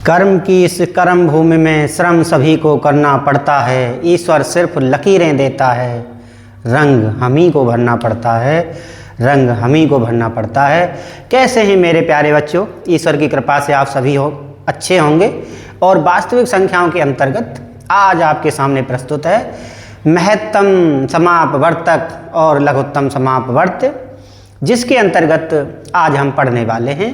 कर्म की इस कर्म भूमि में श्रम सभी को करना पड़ता है, ईश्वर सिर्फ लकीरें देता है, रंग हम ही को भरना पड़ता है, रंग हम ही को भरना पड़ता है। कैसे हैं मेरे प्यारे बच्चों? ईश्वर की कृपा से आप सभी अच्छे होंगे। और वास्तविक संख्याओं के अंतर्गत आज आपके सामने प्रस्तुत है महत्तम समापवर्तक और लघुत्तम समापवर्त्य, जिसके अंतर्गत आज हम पढ़ने वाले हैं,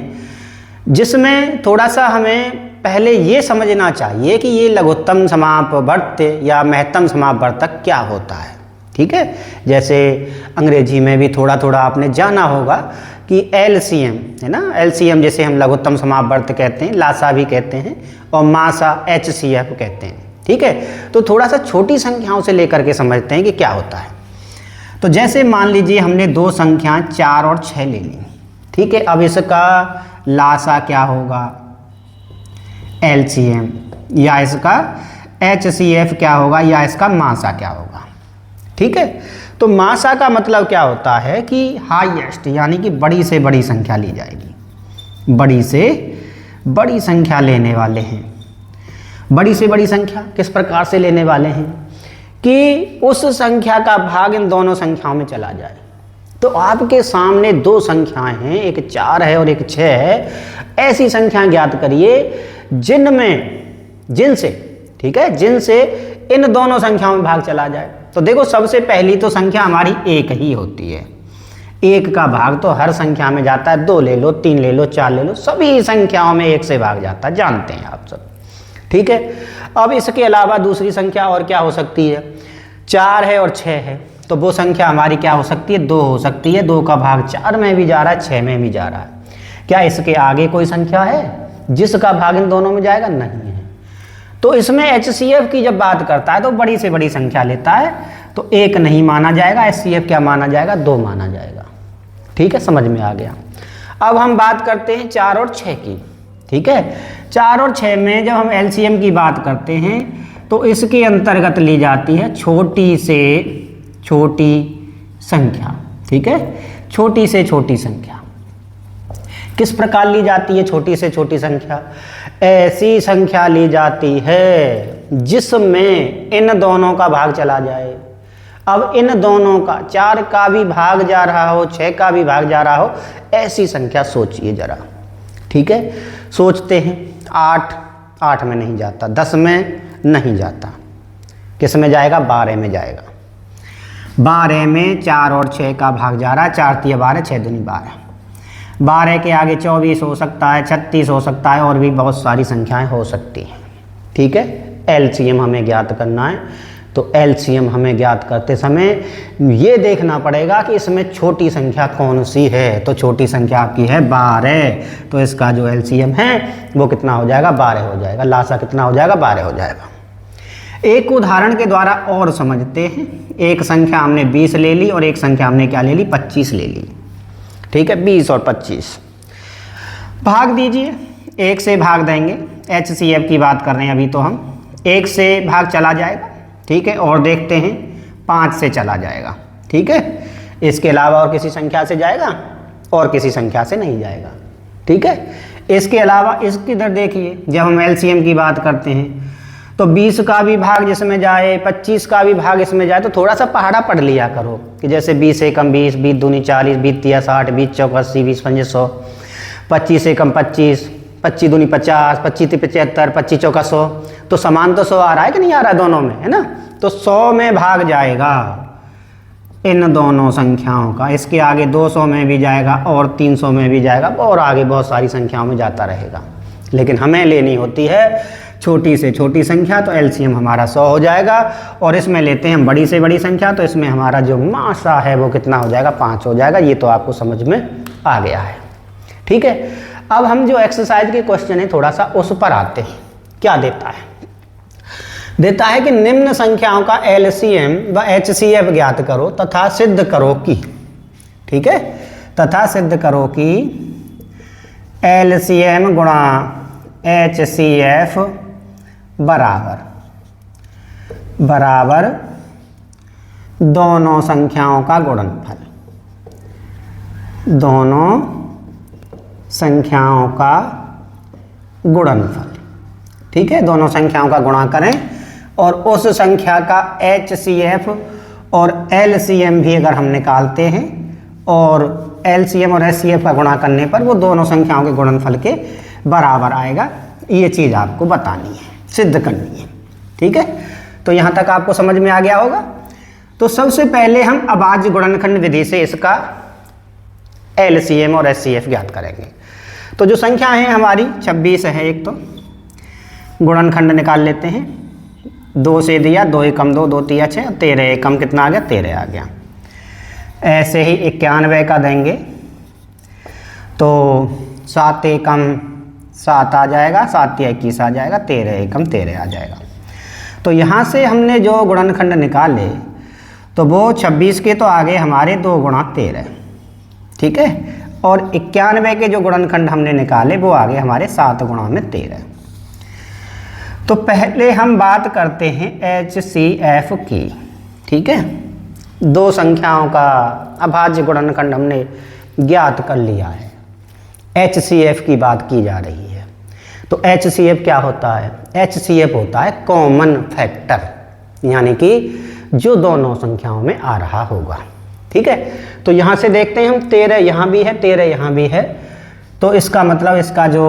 जिसमें थोड़ा सा हमें पहले ये समझना चाहिए कि ये लघुत्तम समापवर्त्य या महत्तम समापवर्तक क्या होता है। ठीक है, जैसे अंग्रेजी में भी थोड़ा थोड़ा आपने जाना होगा कि एलसीएम है ना, एलसीएम जैसे हम लघुत्तम समापवर्त्य कहते हैं, लासा भी कहते हैं और मासा एचसीएफ कहते हैं। ठीक है, तो थोड़ा सा छोटी संख्याओं से लेकर के समझते हैं कि क्या होता है। तो जैसे मान लीजिए हमने दो संख्याएं 4 और 6 ले ली। ठीक है, अब इसका लासा क्या होगा? एलसीएम, या इसका एचसीएफ क्या होगा, या इसका मासा क्या होगा? ठीक है, तो मासा का मतलब क्या होता है कि हाईएस्ट, यानी कि बड़ी से बड़ी संख्या ली जाएगी। बड़ी से बड़ी संख्या लेने वाले हैं। बड़ी से बड़ी संख्या किस प्रकार से लेने वाले हैं कि उस संख्या का भाग इन दोनों संख्याओं में चला जाए। तो आपके सामने दो संख्याएं हैं, एक 4 है और एक 6 है। ऐसी संख्याएं ज्ञात करिए जिनसे ठीक है, जिनसे इन दोनों संख्याओं में भाग चला जाए। तो देखो, सबसे पहली तो संख्या हमारी एक ही होती है। एक का भाग तो हर संख्या में जाता है। 2 ले लो, 3 ले लो, 4 ले लो, सभी संख्याओं में एक से भाग जाता है, जानते हैं आप सब। ठीक है, अब इसके अलावा दूसरी संख्या और क्या हो सकती है? 4 है और 6 है, तो वो संख्या हमारी क्या हो सकती है? 2 हो सकती है। 2 का भाग 4 में भी जा रहा है, 6 में भी जा रहा है। क्या इसके आगे कोई संख्या है जिसका भाग इन दोनों में जाएगा? नहीं है। तो इसमें एचसीएफ की जब बात करता है तो बड़ी से बड़ी संख्या लेता है, तो 1 नहीं माना जाएगा। एचसीएफ क्या माना जाएगा? 2 माना जाएगा। ठीक है, समझ में आ गया। अब हम बात करते हैं 4 और 6 की। ठीक है, 4 और 6 में जब हम एलसीएम की बात करते हैं तो इसके अंतर्गत ली जाती है छोटी से छोटी संख्या। ठीक है, छोटी से छोटी संख्या किस प्रकार ली जाती है? छोटी से छोटी संख्या ऐसी संख्या ली जाती है जिसमें इन दोनों का भाग चला जाए। अब इन दोनों का, 4 का भी भाग जा रहा हो, 6 का भी भाग जा रहा हो, ऐसी संख्या सोचिए जरा। ठीक है, सोचते हैं। 8 में नहीं जाता, 10 में नहीं जाता, किस में जाएगा? 12 में जाएगा। 12 में 4 और 6 का भाग जा रहा है। 4 तिया 12, 6 दूनी 12। 12 के आगे 24 हो सकता है, 36 हो सकता है, और भी बहुत सारी संख्याएं हो सकती हैं। ठीक है, एलसीएम हमें ज्ञात करना है। तो एलसीएम हमें ज्ञात करते समय ये देखना पड़ेगा कि इसमें छोटी संख्या कौन सी है। तो छोटी संख्या आपकी है 12, तो इसका जो एलसीएम है वो कितना हो जाएगा? 12 हो जाएगा। लासा कितना हो जाएगा? 12 हो जाएगा। एक उदाहरण के द्वारा और समझते हैं। एक संख्या हमने 20 ले ली और एक संख्या हमने क्या ले ली? 25 ले ली। ठीक है, 20 और 25 भाग दीजिए। 1 से भाग देंगे। एचसीएफ की बात कर रहे हैं अभी तो हम। 1 से भाग चला जाएगा। ठीक है, और देखते हैं 5 से चला जाएगा। ठीक है, इसके अलावा और किसी संख्या से जाएगा? और किसी संख्या से नहीं जाएगा। ठीक है, इसके अलावा इसकी इधर देखिए, जब हम एलसीएम की बात करते हैं तो 20 का भी भाग जिसमें जाए, 25 का भी भाग इसमें जाए, तो थोड़ा सा पहाड़ा पढ़ लिया करो कि जैसे 20 से कम 20, 20 दूनी 40, 20 तिया 60, 20 चौक 80, 20 पंजे 100, 25 से कम 25, 25 दूनी 50, 25 ती 75, 25 चौका 100। तो समान तो 100 आ रहा है कि नहीं आ रहा है दोनों में, है ना? तो 100 में भाग जाएगा इन दोनों संख्याओं का। इसके आगे 200 में भी जाएगा और 300 में भी जाएगा, और आगे बहुत सारी संख्याओं में जाता रहेगा। लेकिन हमें लेनी होती है छोटी से छोटी संख्या, तो एलसीएम हमारा 100 हो जाएगा। और इसमें लेते हैं हम बड़ी से बड़ी संख्या, तो इसमें हमारा जो मासा है वो कितना हो जाएगा? 5 हो जाएगा। ये तो आपको समझ में आ गया है। ठीक है, अब हम जो एक्सरसाइज के क्वेश्चन है थोड़ा सा उस पर आते हैं। क्या देता है? देता है कि निम्न संख्याओं का एलसीएम व एचसीएफ ज्ञात करो तथा सिद्ध करो कि, ठीक है, तथा सिद्ध करो कि एलसीएम गुणा एचसीएफ बराबर दोनों संख्याओं का गुणनफल। दोनों संख्याओं का गुणनफल। ठीक है, दोनों संख्याओं का गुणा करें और उस संख्या का HCF और LCM भी अगर हम निकालते हैं और LCM और HCF का गुणा करने पर वो दोनों संख्याओं के गुणनफल के बराबर आएगा। ये चीज़ आपको बतानी है, सिद्ध करनी है। ठीक है, तो यहाँ तक आपको समझ में आ गया होगा। तो सबसे पहले हम अभाज्य गुणनखंड विधि से इसका LCM और HCF ज्ञात करेंगे। तो जो संख्या है हमारी 26 है, एक तो गुणनखंड निकाल लेते हैं। 2 से दिया, 2 एकम 2, 2 तिया 6, 13 एकम कितना आ गया, 13 आ गया। ऐसे ही 91 का देंगे तो 7 एकम 7 आ जाएगा, 7 या 21 आ जाएगा, 13 एकम 13 आ जाएगा। तो यहाँ से हमने जो गुणनखंड निकाले तो वो 26 के तो आगे हमारे 2 गुणा 13, ठीक है, और 91 के जो गुणनखंड हमने निकाले वो आगे हमारे 7 गुणा में 13। तो पहले हम बात करते हैं HCF की। ठीक है, दो संख्याओं का अभाज्य गुणनखंड हमने ज्ञात कर लिया है, HCF की बात की जा रही है। तो HCF क्या होता है? HCF होता है कॉमन फैक्टर, यानी कि जो दोनों संख्याओं में आ रहा होगा। ठीक है, तो यहाँ से देखते हैं हम 13 यहाँ भी है, 13 यहाँ भी है, तो इसका मतलब इसका जो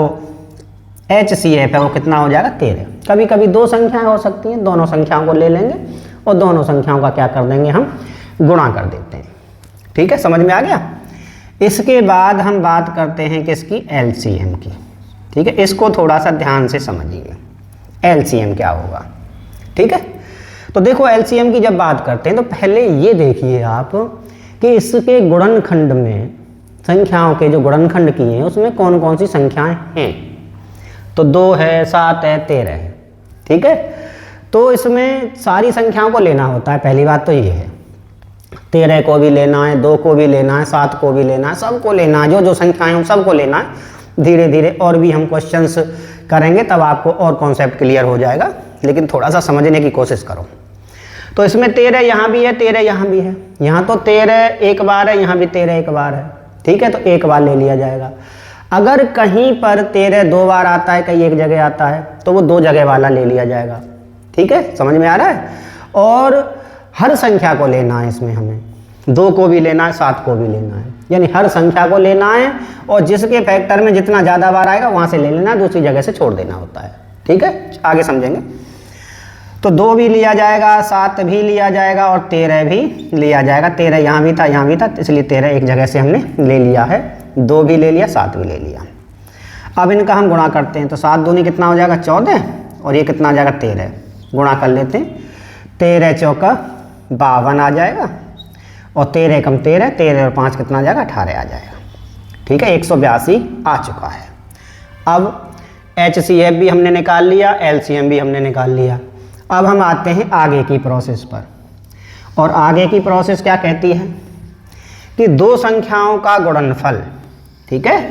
HCF है वो कितना हो जाएगा, 13। कभी कभी दो संख्याएं हो सकती हैं, दोनों संख्याओं को ले लेंगे और दोनों संख्याओं का क्या कर देंगे, हम गुणा कर देते हैं। ठीक है, समझ में आ गया। इसके बाद हम बात करते हैं किसकी, LCM की। ठीक है, इसको थोड़ा सा ध्यान से समझिए, LCM क्या होगा। ठीक है, तो देखो LCM की जब बात करते हैं तो पहले ये देखिए आप कि इसके गुणनखंड में, संख्याओं के जो गुणनखंड किए हैं उसमें कौन कौन सी संख्याएं हैं। तो 2 है, 7 है, 13 है। ठीक है, तो इसमें सारी संख्याओं को लेना होता है, पहली बात तो ये है। 13 को भी लेना है, 2 को भी लेना है, 7 को भी लेना है, सबको लेना है, जो जो संख्याएं हैं सबको लेना है। धीरे धीरे और भी हम क्वेश्चंस करेंगे तब आपको और कॉन्सेप्ट क्लियर हो जाएगा, लेकिन थोड़ा सा समझने की कोशिश करो। तो इसमें 13 यहाँ भी है, 13 यहाँ भी है। यहाँ तो 13 एक बार है, यहाँ भी 13 एक बार है। ठीक है, तो एक बार ले लिया जाएगा। अगर कहीं पर 13 2 बार आता है, कहीं एक जगह आता है, तो वो 2 जगह वाला ले लिया जाएगा। ठीक है, समझ में आ रहा है। और हर संख्या को लेना है, इसमें हमें 2 को भी लेना है, 7 को भी लेना है, यानी हर संख्या को लेना है और जिसके फैक्टर में जितना ज़्यादा बार आएगा वहाँ से ले लेना है, दूसरी जगह से छोड़ देना होता है। ठीक है, आगे समझेंगे। तो 2 भी लिया जाएगा, 7 भी लिया जाएगा और 13 भी लिया जाएगा। 13 यहाँ भी था, यहाँ भी था, इसलिए 13 एक जगह से हमने ले लिया है। 2 भी ले लिया, 7 भी ले लिया। अब इनका हम गुणा करते हैं, तो 7 दूनी कितना हो जाएगा, 14, और ये कितना आ जाएगा, 13। गुणा कर लेते हैं, 13 चौका 52 आ जाएगा, और 13 कम 13, 13 और 5 कितना आ जाएगा, 18 आ जाएगा। ठीक है, 182 आ चुका है। अब HCF भी हमने निकाल लिया, LCM भी हमने निकाल लिया। अब हम आते हैं आगे की प्रोसेस पर, और आगे की प्रोसेस क्या कहती है कि दो संख्याओं का गुणनफल, ठीक है,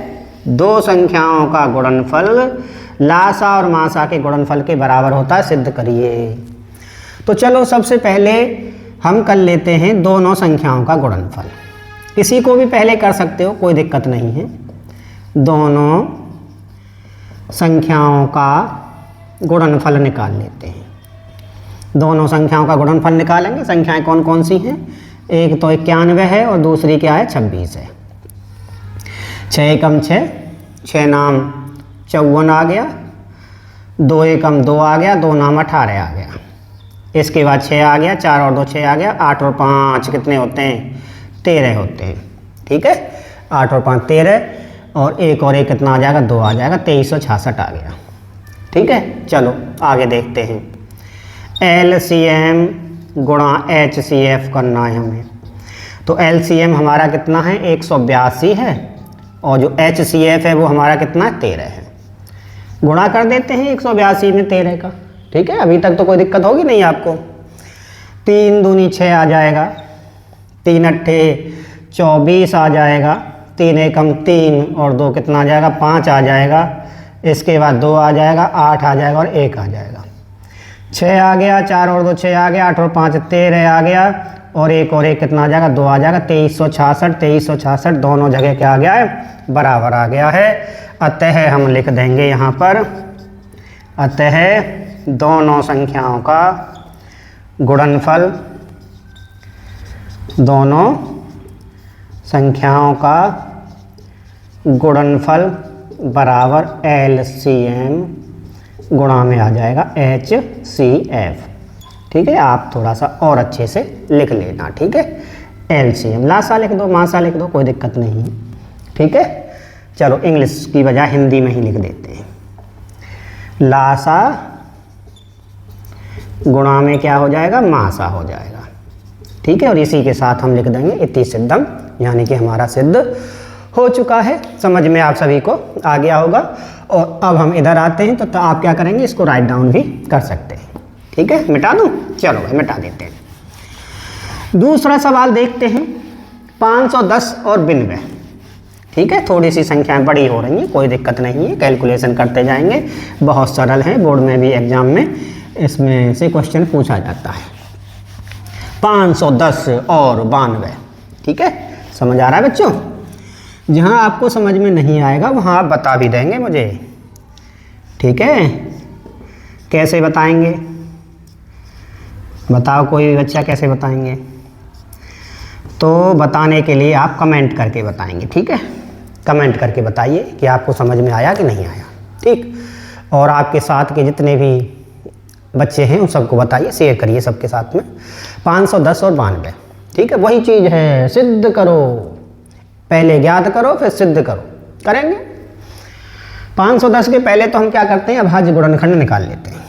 दो संख्याओं का गुणनफल लासा और मासा के गुणनफल के बराबर होता है, सिद्ध करिए। तो चलो सबसे पहले हम कर लेते हैं दोनों संख्याओं का गुणनफल। इसी को भी पहले कर सकते हो, कोई दिक्कत नहीं है। दोनों संख्याओं का गुणनफल निकाल लेते हैं। दोनों संख्याओं का गुणनफल निकालेंगे। संख्याएं कौन कौन सी हैं, एक तो 91 है और दूसरी क्या है, 26 है। 6 एकम 6, 6 नाम 54 आ गया, 2 एकम 2 आ गया, 2 नाम 18 आ गया। इसके बाद 6 आ गया, 4 और 2 6 आ गया, 8 और 5 कितने होते हैं, 13 होते हैं। ठीक है, 8 और 5 13, और 1 और 1 कितना आ जाएगा, 2 आ जाएगा, 2366 आ गया। ठीक है, चलो आगे देखते हैं। LCM गुणा HCF करना है हमें। तो LCM हमारा कितना है, 182 है, और जो HCF है वो हमारा कितना है, 13 है। गुणा कर देते हैं 182 में 13 का। ठीक है, अभी तक तो कोई दिक्कत होगी नहीं आपको। 3 दूनी 6 आ जाएगा, 3 अट्ठे 24 आ जाएगा, 3 एकम 3 और 2 कितना आ जाएगा, 5 आ जाएगा। इसके बाद 2 आ जाएगा, 8 आ जाएगा और 1 आ जाएगा। 6 आ गया, 4 और 2 6 आ गया, 8 और 5 13 आ गया, और 1 और 1 कितना आ जाएगा, 2 आ जाएगा। 2366 दोनों जगह क्या आ गया है, बराबर आ गया है। अतः हम लिख देंगे यहाँ पर अतः दोनों संख्याओं का गुणनफल, दोनों संख्याओं का गुणनफल बराबर LCM गुणा में आ जाएगा HCF। ठीक है, आप थोड़ा सा और अच्छे से लिख लेना। ठीक है, LCM लासा लिख दो, मासा लिख दो, कोई दिक्कत नहीं है। ठीक है, चलो इंग्लिश की बजाय हिंदी में ही लिख देते हैं। लासा गुणा में क्या हो जाएगा, मासा हो जाएगा। ठीक है, और इसी के साथ हम लिख देंगे इति सिद्धम, यानी कि हमारा सिद्ध हो चुका है। समझ में आप सभी को आ गया होगा। और अब हम इधर आते हैं, तो आप क्या करेंगे, इसको राइट डाउन भी कर सकते हैं। ठीक है, मिटा दूँ, चलो भाई मिटा देते हैं। दूसरा सवाल देखते हैं, 510 और 92। ठीक है, थोड़ी सी संख्याएं बड़ी हो रही हैं, कोई दिक्कत नहीं है, कैलकुलेशन करते जाएंगे, बहुत सरल है, बोर्ड में भी एग्जाम में इसमें से क्वेश्चन पूछा जाता है। 510 और 92। ठीक है, समझ आ रहा है बच्चों? जहाँ आपको समझ में नहीं आएगा वहाँ आप बता भी देंगे मुझे। ठीक है, कैसे बताएंगे, बताओ कोई भी बच्चा कैसे बताएंगे? तो बताने के लिए आप कमेंट करके बताएंगे। ठीक है, कमेंट करके बताइए कि आपको समझ में आया कि नहीं आया। ठीक, और आपके साथ के जितने भी बच्चे हैं उन सबको बताइए, शेयर करिए सबके साथ में। 510 और 92। ठीक है, वही चीज़ है, सिद्ध करो, पहले ज्ञात करो फिर सिद्ध करो। करेंगे 510 के पहले तो हम क्या करते हैं, अभाज्य गुणनखंड निकाल लेते हैं।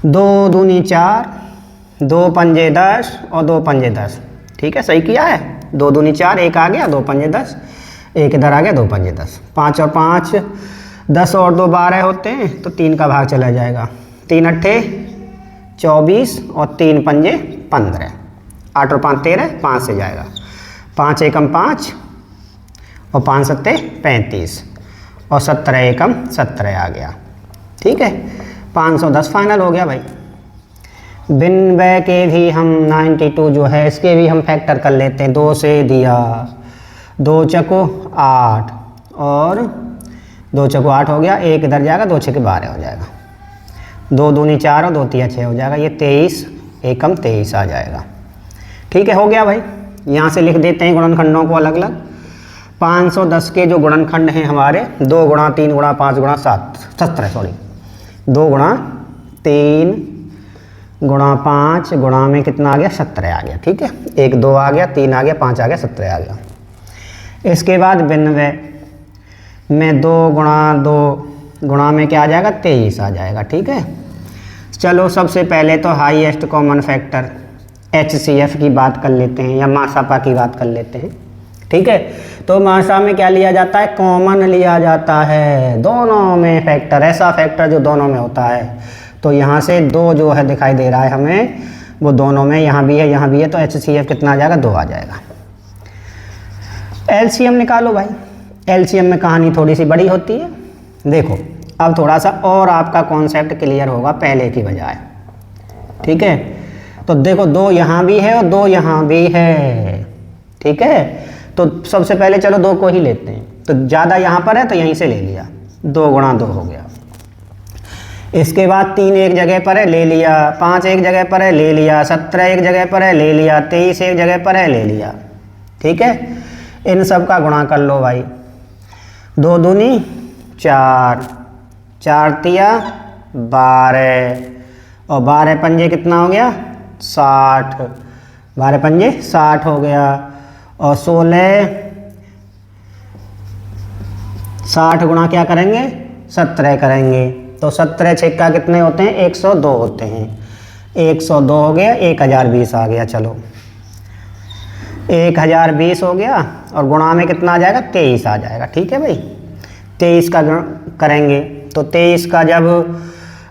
2 दूनी 4, 2 पंजे 10 और 2 पंजे 10। ठीक है, सही किया है। 2 दूनी 4, 1 आ गया, 2 पंजे 10, 1 इधर आ गया, 2 पंजे 10। 5 और 5 10 और 2 12 होते हैं, तो 3 का भाग चला जाएगा। 3 अट्ठे 24 और 3 पंजे 15, 8 और 5 13, 5 से जाएगा। 5 एकम 5 और 5 सत्ते 35 और 17 एकम 17 आ गया। ठीक है, 510 फाइनल हो गया भाई। 92 के भी हम 92 जो है इसके भी हम फैक्टर कर लेते हैं। 2 से दिया, 2 चको 8 और 2 चको 8 हो गया, 1 इधर जाएगा, 2 छके 12 हो जाएगा। 2 दूनी 4 और 2 तिया 6 हो जाएगा, ये 23 एकम 23 आ जाएगा। ठीक है, हो गया भाई। यहाँ से लिख देते हैं गुणनखंडों को अलग अलग। 510 के जो गुणनखंड हैं हमारे 2 गुणा 3 गुणा 5 गुणा 7 17 सॉरी 2 गुणा 3 गुणा 5 गुणा में कितना आ गया, 17 आ गया। ठीक है, 1 2 आ गया, 3 आ गया, 5 आ गया, 17 आ गया। इसके बाद 92 में 2 गुणा 2 गुणा में क्या आ जाएगा, 23 आ जाएगा। ठीक है, चलो सबसे पहले तो हाईएस्ट कॉमन फैक्टर HCF की बात कर लेते हैं या मासापा की बात कर लेते हैं। ठीक है, तो मासा में क्या लिया जाता है, कॉमन लिया जाता है। दोनों में फैक्टर, ऐसा फैक्टर जो दोनों में होता है। तो यहाँ से 2 जो है दिखाई दे रहा है हमें, वो दोनों में, यहाँ भी है यहाँ भी है, तो HCF कितना आ जाएगा, 2 आ जाएगा। LCM निकालो भाई। LCM में कहानी थोड़ी सी बड़ी होती है। देखो अब थोड़ा सा और आपका कॉन्सेप्ट क्लियर होगा पहले की बजाय। ठीक है, तो देखो 2 यहाँ भी है और 2 यहाँ भी है। ठीक है, तो सबसे पहले चलो 2 को ही लेते हैं। तो ज़्यादा यहाँ पर है तो यहीं से ले लिया, 2 गुणा 2 हो गया। इसके बाद 3 एक जगह पर है, ले लिया। 5 एक जगह पर है, ले लिया। 17 एक जगह पर है, ले लिया। 23 एक जगह पर है, ले लिया। ठीक है, इन सब का गुणा कर लो भाई। 2 दूनी 4, 4 तिया 12 और 12 पंजे कितना हो गया, 60। 12 पंजे 60 हो गया और 16 60 गुणा क्या करेंगे, 17 करेंगे। तो 17 छक्का कितने होते हैं, 102 होते हैं। 102 हो गया, 1020 आ गया। चलो 1020 हो गया और गुणा में कितना आ जाएगा, 23 आ जाएगा। ठीक है भाई, 23 का करेंगे तो 23 का जब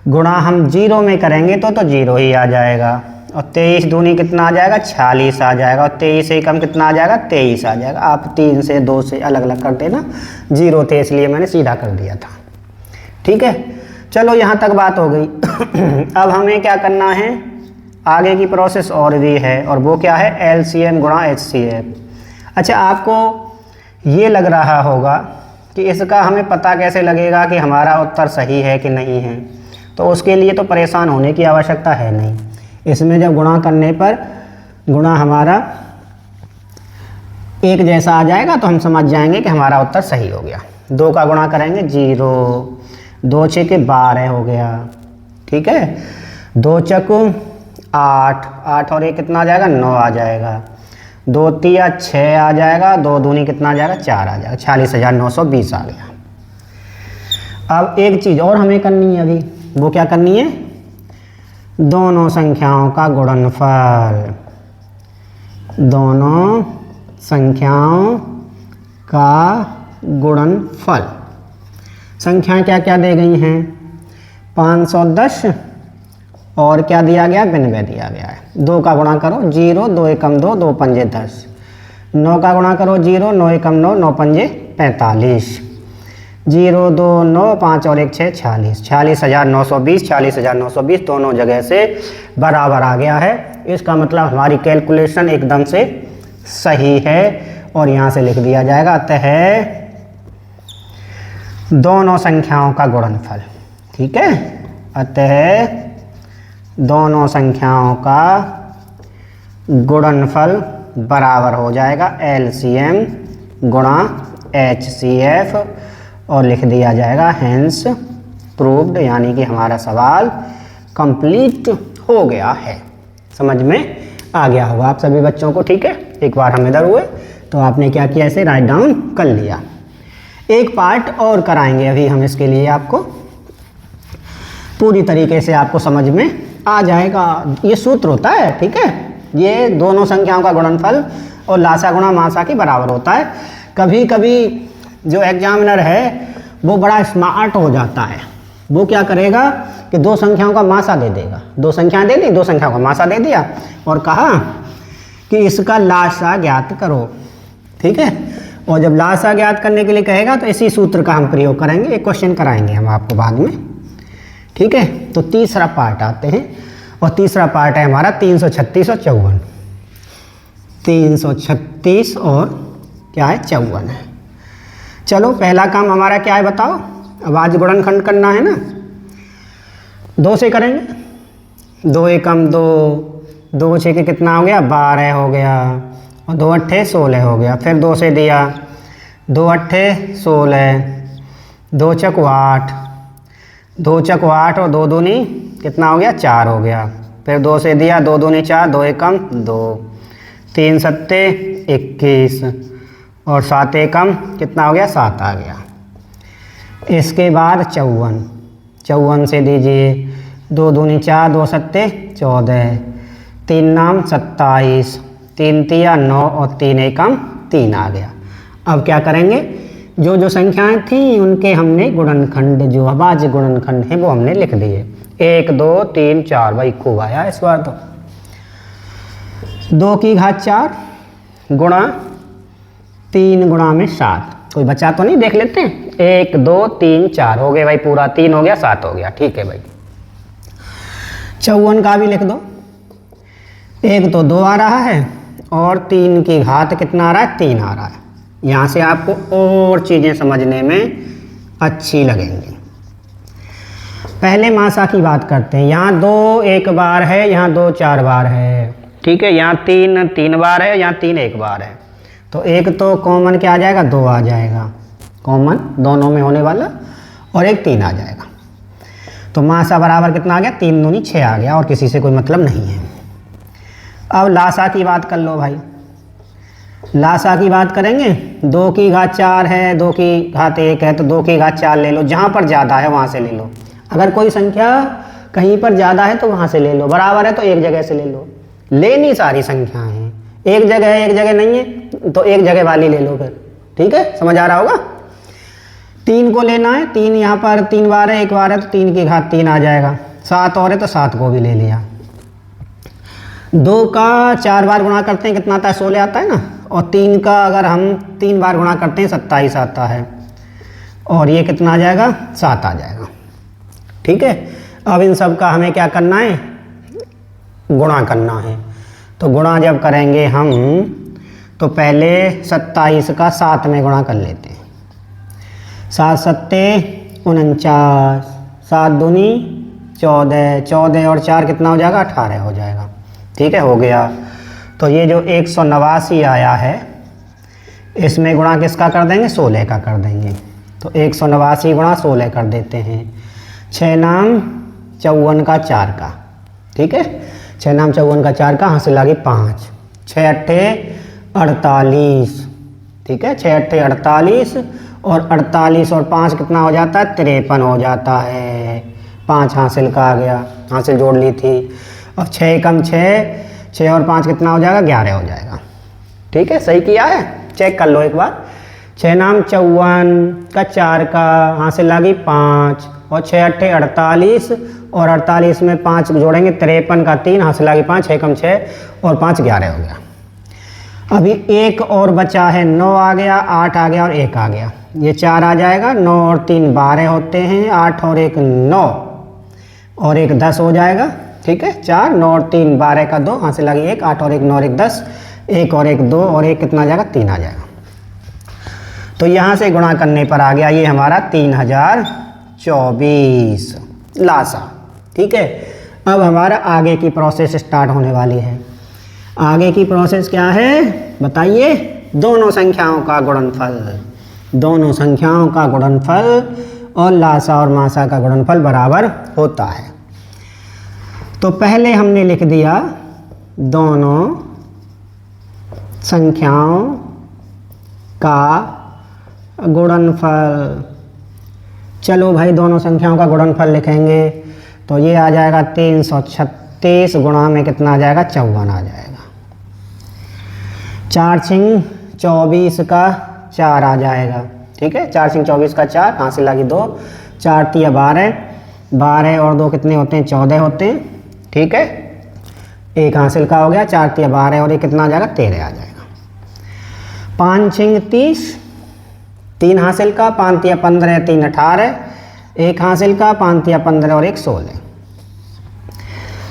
गुणा हम 0 में करेंगे तो 0 ही आ जाएगा। और 23 दूनी कितना आ जाएगा, 46 आ जाएगा। और 23 एकम कितना आ जाएगा, 23 आ जाएगा। आप 3 से 2 से अलग अलग कर देना, 0 थे इसलिए मैंने सीधा कर दिया था। ठीक है, चलो यहाँ तक बात हो गई। अब हमें क्या करना है, आगे की प्रोसेस और भी है, और वो क्या है, LCM गुणा HCF। अच्छा, आपको ये लग रहा होगा कि कि इसका हमें पता कैसे लगेगा कि हमारा उत्तर सही है कि नहीं है। तो उसके लिए तो परेशान होने की आवश्यकता है नहीं। इसमें जब गुणा करने पर गुणा हमारा एक जैसा आ जाएगा तो हम समझ जाएंगे कि हमारा उत्तर सही हो गया। 2 का गुणा करेंगे 0, 2 6 के 12 हो गया, ठीक है। 2 चक 8, 8 और 1 कितना आ जाएगा 9 आ जाएगा। 2 तिया 6 आ जाएगा, 2 दूनी कितना आ जाएगा 4 आ जाएगा, 46,920 आ गया। अब एक चीज़ और हमें करनी है अभी, वो क्या करनी है, दोनों संख्याओं का गुणनफल। दोनों संख्याओं का गुणनफल। संख्याएं क्या क्या दे गई हैं, 510 और क्या दिया गया 92 दिया गया है। 2 का गुणा करो 0, 2 एकम 2, 2 पंजे 10। 9 का गुणा करो 0, 9 एकम 9, 9 पंजे 45। 0 2 9, 5 और 1 6, 46, 46,920, 46,920 दोनों जगह से बराबर आ गया है। इसका मतलब हमारी कैलकुलेशन एकदम से सही है और यहाँ से लिख दिया जाएगा, अतः दोनों संख्याओं का गुणनफल, ठीक है। अतः दोनों संख्याओं का गुणनफल बराबर हो जाएगा LCM गुणा HCF और लिख दिया जाएगा हेंस प्रूव्ड, यानी कि हमारा सवाल कंप्लीट हो गया है। समझ में आ गया होगा आप सभी बच्चों को, ठीक है। एक बार हम इधर हुए तो आपने क्या किया, इसे राइट डाउन कर लिया। एक पार्ट और कराएंगे अभी हम, इसके लिए आपको पूरी तरीके से आपको समझ में आ जाएगा। ये सूत्र होता है, ठीक है। ये दोनों संख्याओं का गुणनफल और लासा गुणा मासा के बराबर होता है। कभी कभी जो एग्जामिनर है वो बड़ा स्मार्ट हो जाता है, वो क्या करेगा कि 2 संख्याओं का मासा दे देगा। 2 संख्याएं दे दी, 2 संख्याओं का मासा दे दिया और कहा कि इसका लासा ज्ञात करो, ठीक है। और जब लासा ज्ञात करने के लिए कहेगा तो इसी सूत्र का हम प्रयोग करेंगे। एक क्वेश्चन कराएंगे हम आपको बाद में, ठीक है। तो तीसरा पार्ट आते हैं और तीसरा पार्ट है हमारा 336 और 54। 336 और क्या है 54 है। चलो पहला काम हमारा क्या है बताओ, अब आज गुणनखंड करना है ना। 2 से करेंगे, 2 एकम 2, 2 6 के कितना हो गया 12 हो गया और 2 अट्ठे 16 हो गया। फिर 2 से दिया, 2 अट्ठे 16, 2 चक 8, 2 चक 8 और 2 दूनी कितना हो गया 4 हो गया। फिर 2 से दिया, 2 दूनी 4, 2 एकम 2, 3 सत्ते 21 और 7 एकम कितना हो गया 7 आ गया। इसके बाद 54 से दीजिए, 2 दूनी 4, 2 सत्ते 14, 3 नाम 27, 3 तिया 9 और 3 एकम 3 आ गया। अब क्या करेंगे, जो जो संख्याएं थी उनके हमने गुणनखंड, जो अभाज्य गुणनखंड है वो हमने लिख दिए। 1 2 3 4, भाई खूब आया इस बार तो। 2 की घात 4 गुणा 3 गुणा में 7, कोई बचा तो नहीं, देख लेते हैं। 1 2 3 4 हो गए भाई, पूरा 3 हो गया 7 हो गया, ठीक है भाई। 54 का भी लिख दो। 1 तो 2 आ रहा है और 3 की घात कितना आ रहा है 3 आ रहा है। यहाँ से आपको और चीज़ें समझने में अच्छी लगेंगी। पहले मासा की बात करते हैं। यहाँ 2 एक बार है, यहाँ 2 4 बार है, ठीक है। यहाँ 3 3 बार है, यहाँ 3 एक बार है। तो एक तो कॉमन क्या आ जाएगा 2 आ जाएगा, कॉमन दोनों में होने वाला, और एक 3 आ जाएगा। तो मासा बराबर कितना आ गया 3 दूनी 6 आ गया और किसी से कोई मतलब नहीं है। अब लासा की बात कर लो भाई। लासा की बात करेंगे, 2 की घात 4 है, 2 की घात 1 है, तो 2 की घात 4 ले लो, जहाँ पर ज़्यादा है वहाँ से ले लो। अगर कोई संख्या कहीं पर ज़्यादा है तो वहाँ से ले लो, बराबर है तो एक जगह से ले लो। लेनी सारी संख्याएं हैं, एक जगह है एक जगह नहीं है तो एक जगह वाली ले लो फिर, ठीक है। समझ आ रहा होगा। 3 को लेना है, 3 यहाँ पर 3 बार है, एक बार है तो 3 की घात 3 आ जाएगा। 7 और है तो 7 को भी ले लिया। 2 का 4 बार गुणा करते हैं कितना आता है 16 आता है ना, और 3 का अगर हम 3 बार गुणा करते हैं 27 आता है, और ये कितना आ जाएगा 7 आ जाएगा, ठीक है। अब इन सब का हमें क्या करना है, गुणा करना है। तो गुणा जब करेंगे हम तो पहले 27 का 7 में गुणा कर लेते हैं। 7 सत्ते 49, 7 दूनी 14, 14 और 4 कितना हो जाएगा 18 हो जाएगा। ठीक है, हो गया। तो ये जो 189 आया है इसमें गुणा किसका कर देंगे 16 का कर देंगे। तो 189 गुणा 16 कर देते हैं। 6 नाम 54 का 4 का। ठीक है, 6 नाम 54 का 4 का, हासिल आ गई 5। 6 अट्ठे 48। ठीक है, 6 अट्ठे 48 और 48 और 5 कितना हो जाता है 53 हो जाता है। 5 हासिल का आ गया, हासिल जोड़ ली थी। और 6 कम 6, 6 और 5 कितना हो जाएगा 11 हो जाएगा। ठीक है, सही किया है, चेक कर लो एक बार। 6 नाम 54 का 4 का, हासिल आ गई 5 और 6 अट्ठे 48 और 48 में 5 जोड़ेंगे 53 का 3, हासिल आ गई 5। 6 कम 6 और 5 11 हो गया। अभी एक और बचा है, 9 आ गया, 8 आ गया और 1 आ गया। ये 4 आ जाएगा, 9 और 3 12 होते हैं, 8 और 1 9 और 1 10 हो जाएगा। ठीक है, 4 9 और 3 12 का 2, हासिल आ गई 1। 8 और 1 9 और 1 10, 1 और 1 2 और 1 कितना आ जाएगा 3 आ जाएगा। तो यहाँ से गुणा करने पर आ गया ये हमारा 3024 लासा। ठीक है, अब हमारा आगे की प्रोसेस स्टार्ट होने वाली है। आगे की प्रोसेस क्या है बताइए? दोनों संख्याओं का गुणनफल, दोनों संख्याओं का गुणनफल और लासा और मासा का गुणनफल बराबर होता है। तो पहले हमने लिख दिया दोनों संख्याओं का गुणनफल। चलो भाई, दोनों संख्याओं का गुणनफल लिखेंगे तो ये आ जाएगा 336 गुणा में कितना आ जाएगा 54 आ जाएगा। 4 छिंग 24 का 4 आ जाएगा। ठीक है, 4 छिंग 24 का 4, हासिल आ गई 2। 4 तिया 12, 12 और 2 कितने होते हैं 14 होते हैं। ठीक है, 1 हासिल का हो गया। 4 तिया 12 और 1 कितना आ जाएगा 13 आ जाएगा। 5 छिंग 30, 3 हासिल का, 5 तिया 15, 3 18, 1 हासिल का, 5 तिया 15 और 1 16।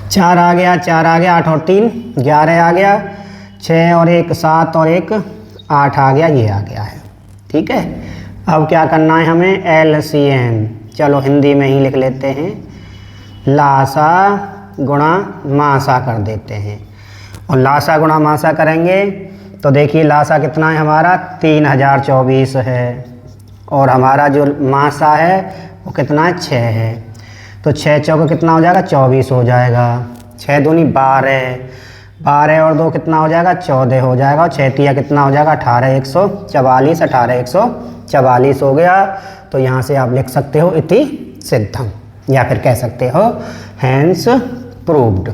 4 आ गया, 4 आ गया, 8 और 3 11 आ गया। 6 और 1 7 और 1 8 आ गया, ये आ गया है। ठीक है, अब क्या करना है हमें? LCM। चलो हिंदी में ही लिख लेते हैं, लासा गुणा मासा कर देते हैं। और लासा गुणा मासा करेंगे तो देखिए लासा कितना है हमारा 3024 है और हमारा जो मासा है वो कितना है 6 है। तो 6 चौका कितना हो जाएगा 24 हो जाएगा। 6 दूनी 12, 12 और 2 कितना हो जाएगा 14 हो जाएगा। और 6 तिया कितना हो जाएगा 18 144, 18 144 हो गया। तो यहाँ से आप लिख सकते हो इति सिद्धम, या फिर कह सकते हो हैंस प्रूव्ड।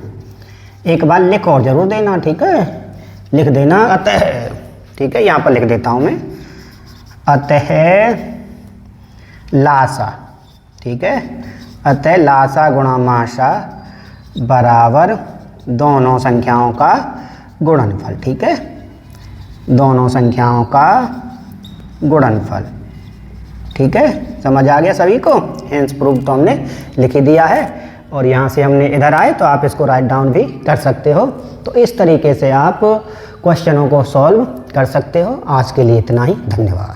एक बार लिख और जरूर देना, ठीक है, लिख देना अतः। ठीक है, यहाँ पर लिख देता हूँ मैं, अतः लासा। ठीक है, अतः लासा गुणा मासा बराबर दोनों संख्याओं का गुणनफल। ठीक है, दोनों संख्याओं का गुणनफल। ठीक है, समझ आ गया सभी को? हेंस प्रूव तो हमने लिख ही दिया है और यहाँ से हमने इधर आए तो आप इसको राइट डाउन भी कर सकते हो। तो इस तरीके से आप क्वेश्चनों को सॉल्व कर सकते हो। आज के लिए इतना ही, धन्यवाद।